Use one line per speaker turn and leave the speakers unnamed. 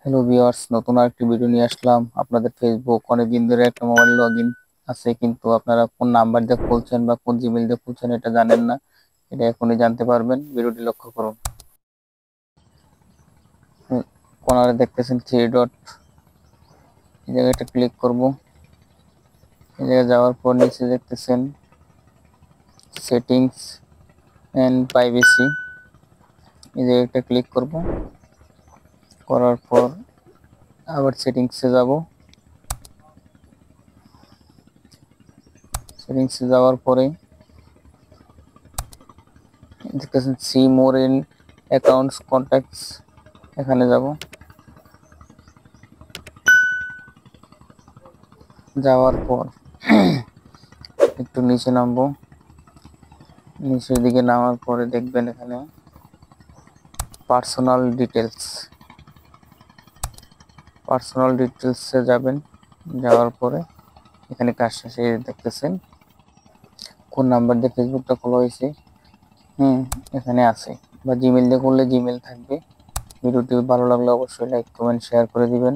Hello viewers, নতুন আরেকটি video নিয়ে আসলাম। আপনাদের ফেসবুক অনেকদিন ধরে একটা মোবাইল লগইন আছে, কিন্তু আপনারা কোন নাম্বার দিয়ে খুলছেন বা কোন জিমেইল দিয়ে খুলছেন এটা জানেন না। এটা এখনই জানতে পারবেন, ভিডিওটি লক্ষ্য করুন। কর্নারে দেখতেছেন থ্রি ডট, এই জায়গাটা ক্লিক করব। এই জায়গায় যাওয়ার পর নিচে দেখতেছেন সেটিংস এন্ড প্রাইভেসি, এই জায়গাটা ক্লিক করব। করার পর আবার সেটিংসে যাব। সেটিংসে যাওয়ার পরে দেখতেছেন see more in accounts contacts, এখানে যাব। যাওয়ার পর একটু নিচে নামবো। নিচের দিকে নামার পরে দেখবেন এখানে পার্সোনাল ডিটেলসে যাবেন। যাওয়ার পরে এখানে কাজ শেষে দেখতেছেন কোন নাম্বার দিয়ে ফেসবুকটা খোলা হয়েছে, এখানে আছে। বা জিমেল দিয়ে করলে জিমেল থাকবে। ভিডিওটি ভালো লাগলে অবশ্যই লাইক কমেন্ট শেয়ার করে দিবেন।